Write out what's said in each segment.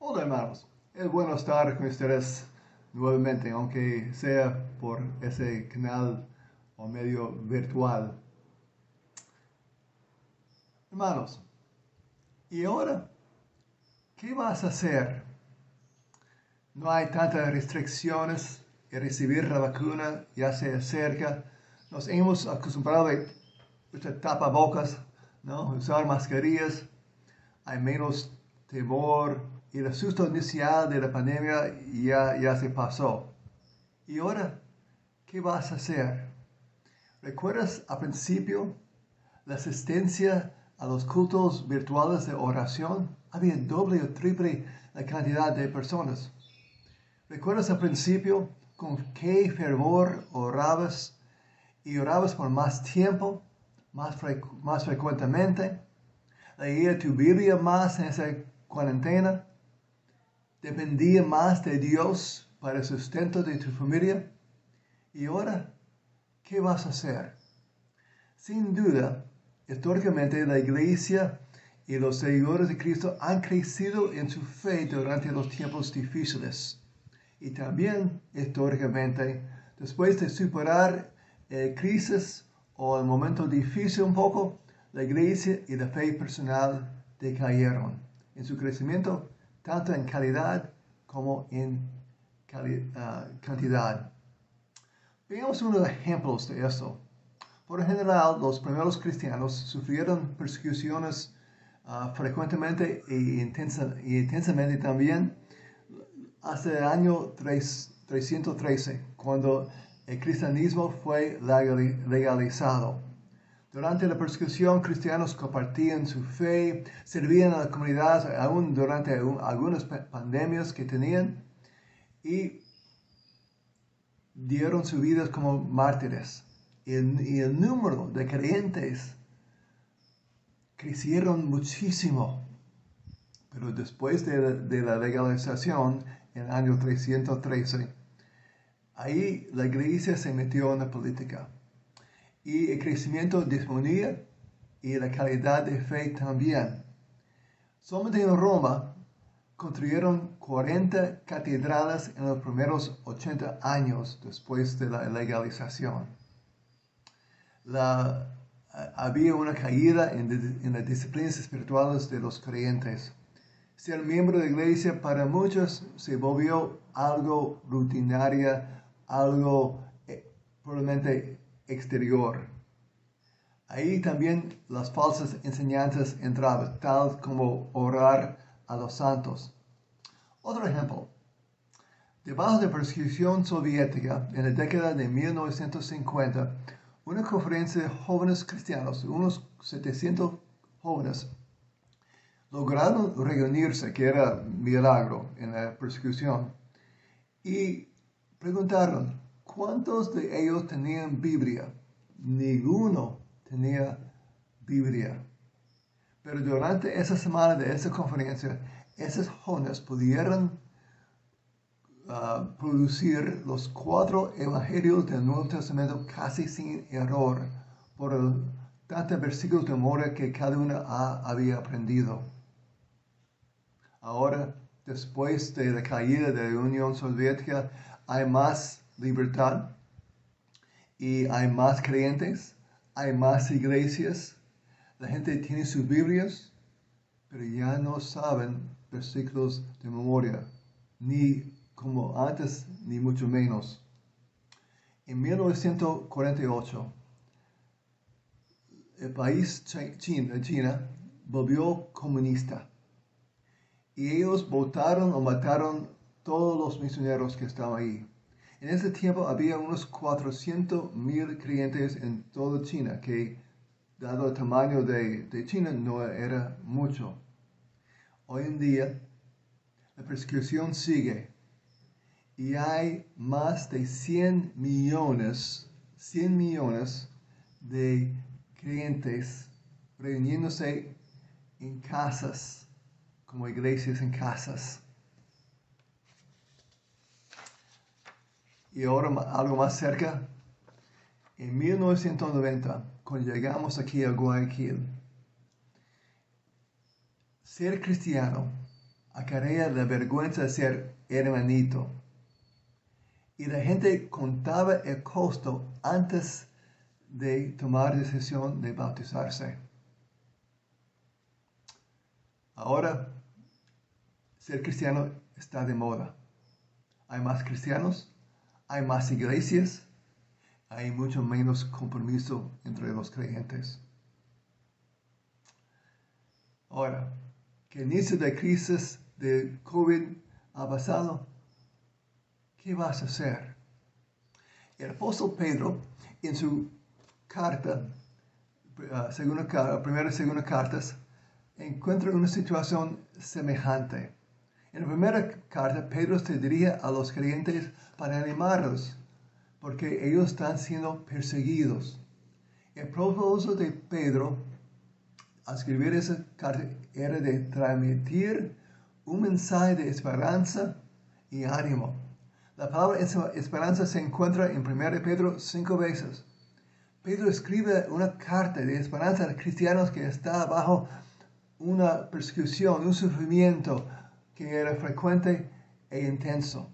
Hola hermanos, es bueno estar con ustedes nuevamente, aunque sea por ese canal o medio virtual. Hermanos, ¿y ahora qué vas a hacer? No hay tantas restricciones y recibir la vacuna ya se acerca. Nos hemos acostumbrado a usar tapabocas, ¿no? Usar mascarillas. Hay menos temor y el susto inicial de la pandemia ya se pasó. ¿Y ahora qué vas a hacer? ¿Recuerdas al principio la asistencia a los cultos virtuales de oración? Había doble o triple la cantidad de personas. ¿Recuerdas al principio con qué fervor orabas y orabas por más tiempo, más frecuentemente? ¿Leía tu Biblia más en esa cuarentena? ¿Dependía más de Dios para el sustento de tu familia? ¿Y ahora qué vas a hacer? Sin duda, históricamente la Iglesia y los seguidores de Cristo han crecido en su fe durante los tiempos difíciles. Y también, históricamente, después de superar crisis o el momento difícil un poco, la Iglesia y la fe personal decayeron en su crecimiento, tanto en calidad como en cantidad. Veamos unos ejemplos de esto. Por general, los primeros cristianos sufrieron persecuciones frecuentemente intensamente también hasta el año 313, cuando el cristianismo fue legalizado. Durante la persecución, cristianos compartían su fe, servían a la comunidad aún durante algunas pandemias que tenían y dieron sus vidas como mártires. Y el número de creyentes crecieron muchísimo. Pero después de la legalización, en el año 313, ahí la iglesia se metió en la política. Y el crecimiento disminuía y la calidad de fe también. Solamente en Roma construyeron 40 catedrales en los primeros 80 años después de la legalización. Había una caída en las disciplinas espirituales de los creyentes. Ser miembro de la iglesia para muchos se volvió algo rutinario, algo probablemente exterior. Ahí también las falsas enseñanzas entraban, tal como orar a los santos. Otro ejemplo. Debajo de persecución soviética, en la década de 1950, una conferencia de jóvenes cristianos, unos 700 jóvenes, lograron reunirse, que era milagro en la persecución, y preguntaron, ¿cuántos de ellos tenían Biblia? Ninguno tenía Biblia. Pero durante esa semana de esa conferencia, esos jóvenes pudieron producir los 4 evangelios del Nuevo Testamento casi sin error por tantos versículos de memoria que cada uno había aprendido. Ahora, después de la caída de la Unión Soviética, hay más libertad y hay más creyentes, hay más iglesias, la gente tiene sus Biblias, pero ya no saben versículos de memoria, ni como antes, ni mucho menos. En 1948, el país China volvió comunista. Y ellos votaron o mataron todos los misioneros que estaban ahí. En ese tiempo había unos 400,000 creyentes en toda China, que dado el tamaño de China no era mucho. Hoy en día la persecución sigue y hay más de 100 millones de creyentes reuniéndose en casas, como iglesias en casas. Y ahora algo más cerca, en 1990, cuando llegamos aquí a Guayaquil, ser cristiano acarrea la vergüenza de ser hermanito. Y la gente contaba el costo antes de tomar decisión de bautizarse. Ahora, ser cristiano está de moda. Hay más cristianos, hay más iglesias, hay mucho menos compromiso entre los creyentes. Ahora, que el inicio de crisis de COVID ha pasado, ¿qué vas a hacer? El apóstol Pedro, en su carta, primera y segunda cartas, encuentra una situación semejante. En la primera carta, Pedro se dirige a los creyentes para animarlos, porque ellos están siendo perseguidos. El propósito de Pedro al escribir esa carta era de transmitir un mensaje de esperanza y ánimo. La palabra esperanza se encuentra en 1 Pedro 5 veces. Pedro escribe una carta de esperanza a cristianos que están bajo una persecución, un sufrimiento que era frecuente e intenso.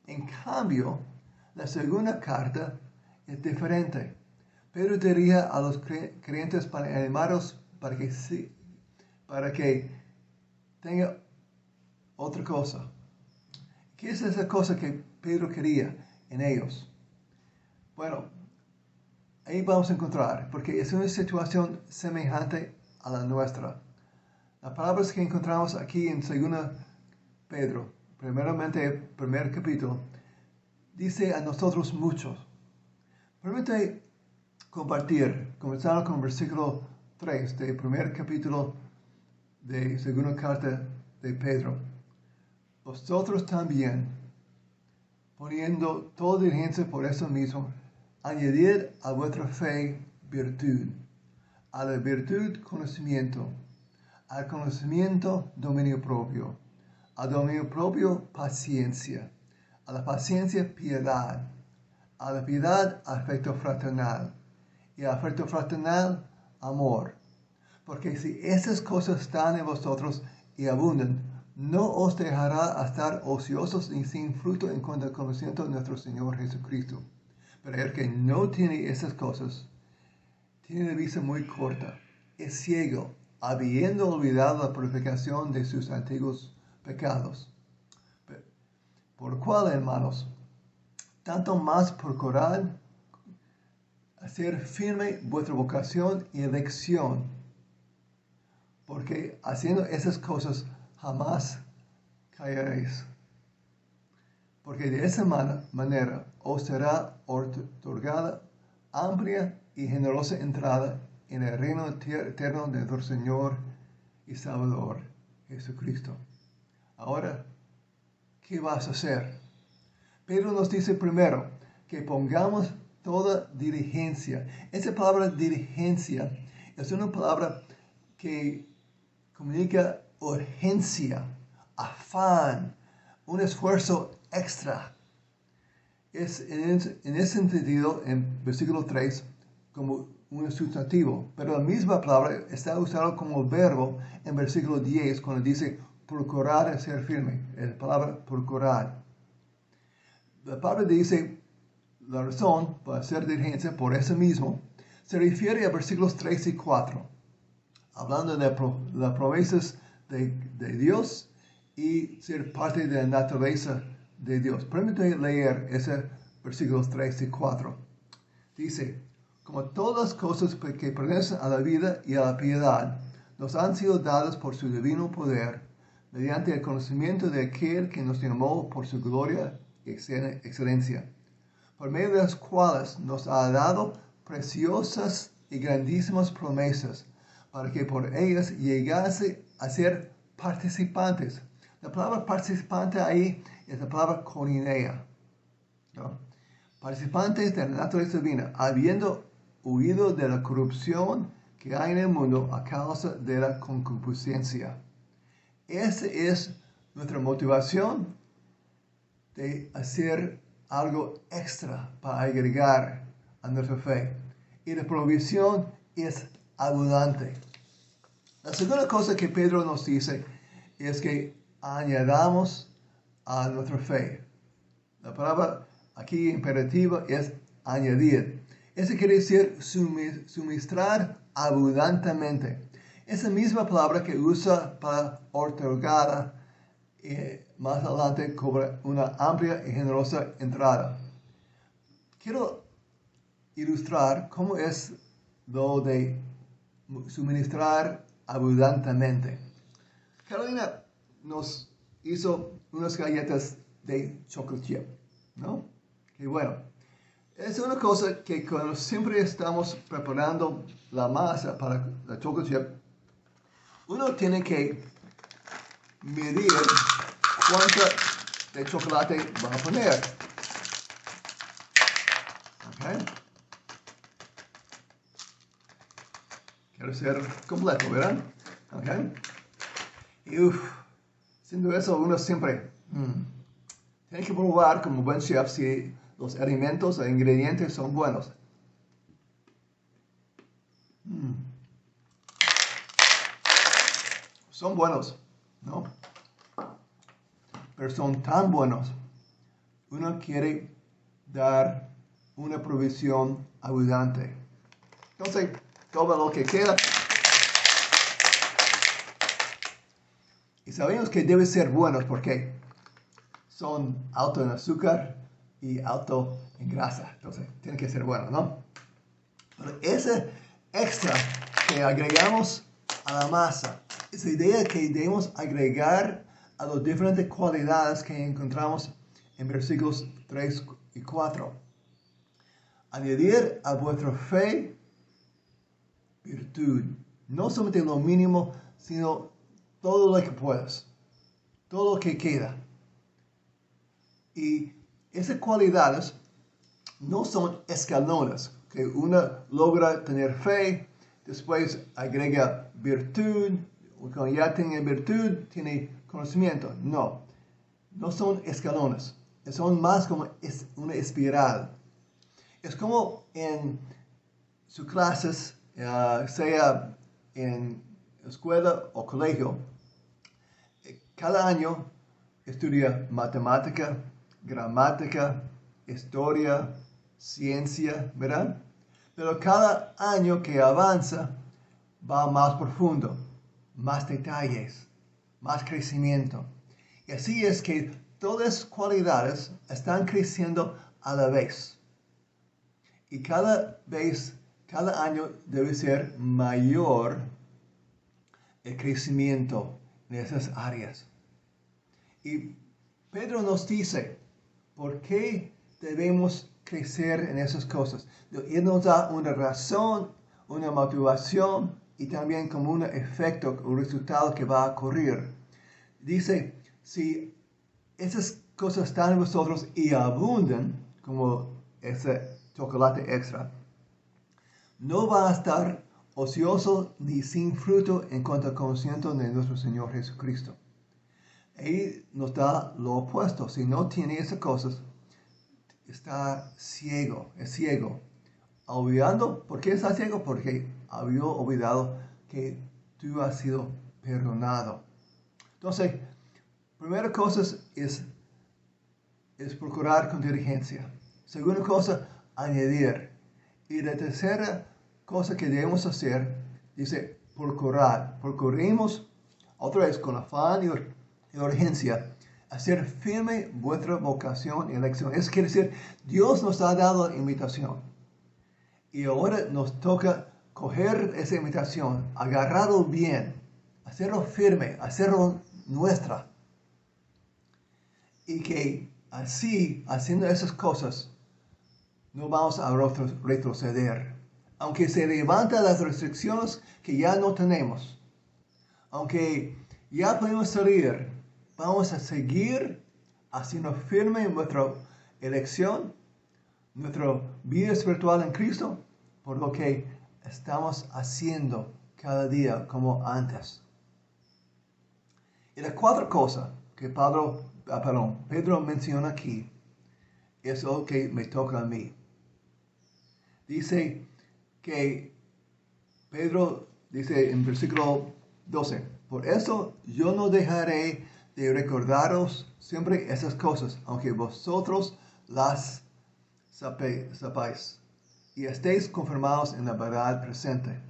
En cambio, la segunda carta es diferente. Pedro dirige a los creyentes para animarlos para que tenga otra cosa. ¿Qué es esa cosa que Pedro quería en ellos? Bueno, ahí vamos a encontrar, porque es una situación semejante a la nuestra. Las palabras que encontramos aquí en 2 Pedro, primeramente el primer capítulo, dice a nosotros muchos. Permítame compartir, comenzando con el versículo 3 del primer capítulo de segunda carta de Pedro. Vosotros también, poniendo toda diligencia por eso mismo, añadid a vuestra fe virtud, a la virtud conocimiento, al conocimiento dominio propio, al dominio propio paciencia, a la paciencia piedad, a la piedad afecto fraternal, y al afecto fraternal amor. Porque si esas cosas están en vosotros y abundan, no os dejará estar ociosos ni sin fruto en cuanto al conocimiento de nuestro Señor Jesucristo. Pero el que no tiene esas cosas, tiene la vista muy corta, es ciego, habiendo olvidado la purificación de sus antiguos pecados. Por cual, hermanos, tanto más procurad hacer firme vuestra vocación y elección, porque haciendo esas cosas jamás caeréis. Porque de esa manera os será otorgada amplia y generosa entrada en el reino eterno de nuestro Señor y Salvador Jesucristo. Ahora, ¿qué vas a hacer? Pedro nos dice primero que pongamos toda diligencia. Esa palabra diligencia es una palabra que comunica urgencia, afán, un esfuerzo extra. Es en ese sentido, en versículo 3, como un sustantivo, pero la misma palabra está usada como verbo en versículo 10 cuando dice procurar ser firme. La palabra procurar. La palabra dice la razón para hacer diligencia por eso mismo se refiere a versículos 3 y 4, hablando de las promesas de Dios y ser parte de la naturaleza de Dios. Permítame leer esos versículos 3 y 4. Dice, como todas las cosas que pertenecen a la vida y a la piedad nos han sido dadas por su divino poder, mediante el conocimiento de aquel que nos llamó por su gloria y excelencia, por medio de las cuales nos ha dado preciosas y grandísimas promesas, para que por ellas llegase a ser participantes. La palabra participante ahí es la palabra koinonía, ¿no? Participantes de la naturaleza divina, habiendo huido de la corrupción que hay en el mundo a causa de la concupiscencia. Esa es nuestra motivación de hacer algo extra para agregar a nuestra fe. Y la provisión es abundante. La segunda cosa que Pedro nos dice es que añadamos a nuestra fe. La palabra aquí imperativa es añadir. Eso quiere decir suministrar abundantemente. Esa misma palabra que usa para otorgar, más adelante cobra una amplia y generosa entrada. Quiero ilustrar cómo es lo de suministrar abundantemente. Carolina nos hizo unas galletas de chocolate chip, ¿no? Y bueno, es una cosa que cuando siempre estamos preparando la masa para la chocolate chip, uno tiene que medir cuánto de chocolate va a poner. ¿Ok? Quiero ser completo, ¿verdad? ¿Ok? Y siendo eso, uno siempre tiene que probar como buen chef si los alimentos e ingredientes son buenos. Son buenos, ¿no? Pero son tan buenos. Uno quiere dar una provisión abundante. Entonces, todo lo que queda. Y sabemos que deben ser buenos porque son altos en azúcar y alto en grasa. Entonces, tienen que ser buenos, ¿no? Pero ese extra que agregamos a la masa, esa idea que debemos agregar a las diferentes cualidades que encontramos en versículos 3 y 4. Añadir a vuestra fe virtud. No solamente lo mínimo, sino todo lo que puedas. Todo lo que queda. Y esas cualidades no son escalones, que uno logra tener fe, después agrega virtud, cuando ya tiene virtud, tiene conocimiento. No, no son escalones, son más como una espiral. Es como en sus clases, sea en escuela o colegio, cada año estudia matemática, gramática, historia, ciencia, ¿verdad? Pero cada año que avanza va más profundo, más detalles, más crecimiento. Y así es que todas las cualidades están creciendo a la vez. Y cada año debe ser mayor el crecimiento en esas áreas. Y Pedro nos dice, ¿por qué debemos crecer en esas cosas? Él nos da una razón, una motivación y también como un efecto, un resultado que va a ocurrir. Dice, si esas cosas están en vosotros y abundan, como ese chocolate extra, no va a estar ocioso ni sin fruto en cuanto al conocimiento de nuestro Señor Jesucristo. Él nos da lo opuesto. Si no tiene esas cosas, está ciego, es ciego. Olvidando, ¿por qué está ciego? Porque había olvidado que tú has sido perdonado. Entonces, primera cosa es procurar con diligencia. Segunda cosa, añadir. Y la tercera cosa que debemos hacer, dice, procurar. Procuremos, otra vez, con afán y urgencia, hacer firme vuestra vocación y elección. Eso quiere decir, Dios nos ha dado la invitación. Y ahora nos toca coger esa invitación, agarrarlo bien, hacerlo firme, hacerlo nuestra. Y que así, haciendo esas cosas, no vamos a retroceder. Aunque se levantan las restricciones que ya no tenemos, aunque ya podemos salir, vamos a seguir haciendo firme nuestra elección, nuestra vida espiritual en Cristo, por lo que estamos haciendo cada día como antes. Y la cuarta cosa que Pedro menciona aquí es lo que me toca a mí. Dice que Pedro dice en versículo 12, por eso yo no dejaré de recordaros siempre esas cosas, aunque vosotros las sepáis, y estéis confirmados en la verdad presente.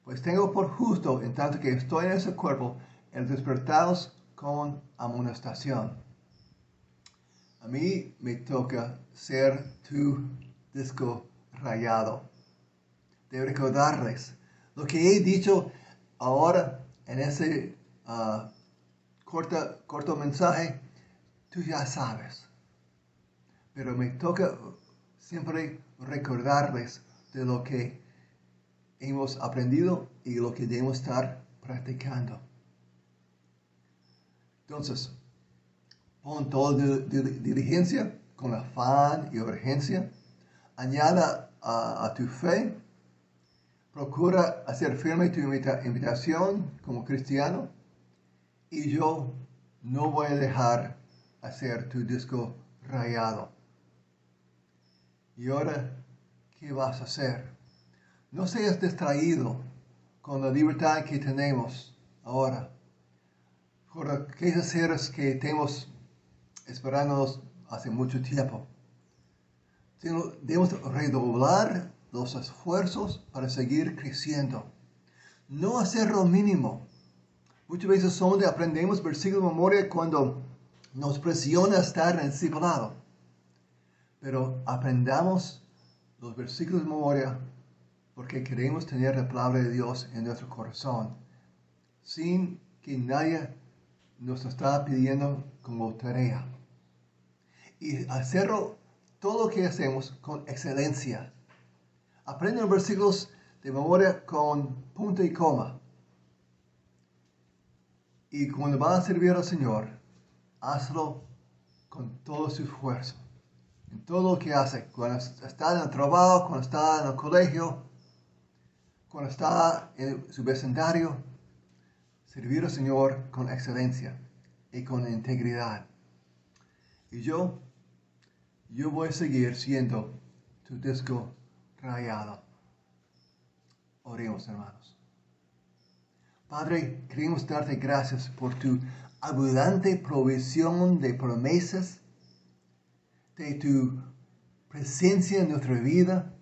Pues tengo por justo, en tanto que estoy en ese cuerpo, el despertaros con amonestación. A mí me toca ser tu disco rayado, de recordarles lo que he dicho ahora en ese corto mensaje. Tú ya sabes, pero me toca siempre recordarles de lo que hemos aprendido y lo que debemos estar practicando. Entonces, pon toda diligencia con afán y urgencia. Añada a tu fe. Procura hacer firme tu invitación como cristiano. Y yo no voy a dejar hacer tu disco rayado. Y ahora, ¿qué vas a hacer? No seas distraído con la libertad que tenemos ahora, por aquellas seres que tenemos esperándonos hace mucho tiempo. Debemos redoblar los esfuerzos para seguir creciendo. No hacer lo mínimo. Muchas veces son de aprendemos versículos de memoria cuando nos presiona estar en el discipulado. Pero aprendamos los versículos de memoria porque queremos tener la palabra de Dios en nuestro corazón, sin que nadie nos está pidiendo como tarea. Y hacerlo todo lo que hacemos con excelencia. Aprende los versículos de memoria con punto y coma. Y cuando vas a servir al Señor, hazlo con todo su esfuerzo. En todo lo que hace. Cuando está en el trabajo, cuando está en el colegio, cuando está en su vecindario, servir al Señor con excelencia y con integridad. Y yo voy a seguir siendo tu disco rayado. Oremos, hermanos. Padre, queremos darte gracias por tu abundante provisión de promesas, de tu presencia en nuestra vida,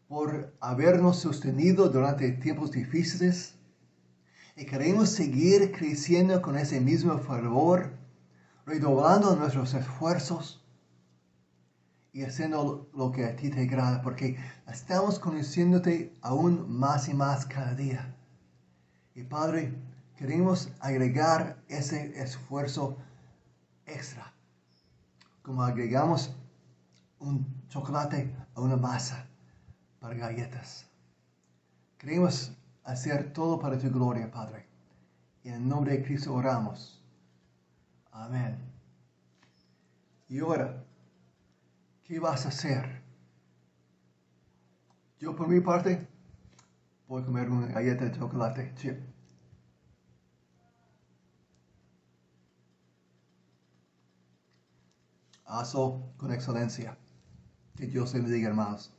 por habernos sostenido durante tiempos difíciles. Y queremos seguir creciendo con ese mismo fervor, redoblando nuestros esfuerzos y haciendo lo que a ti te agrada, porque estamos conociéndote aún más y más cada día. Y Padre, queremos agregar ese esfuerzo extra, como agregamos un chocolate a una masa para galletas. Queremos hacer todo para tu gloria, Padre. Y en el nombre de Cristo oramos. Amén. Y ahora, ¿qué vas a hacer? Yo por mi parte voy a comer una galleta de chocolate chip. Hazlo con excelencia. Que Dios te bendiga, hermanos.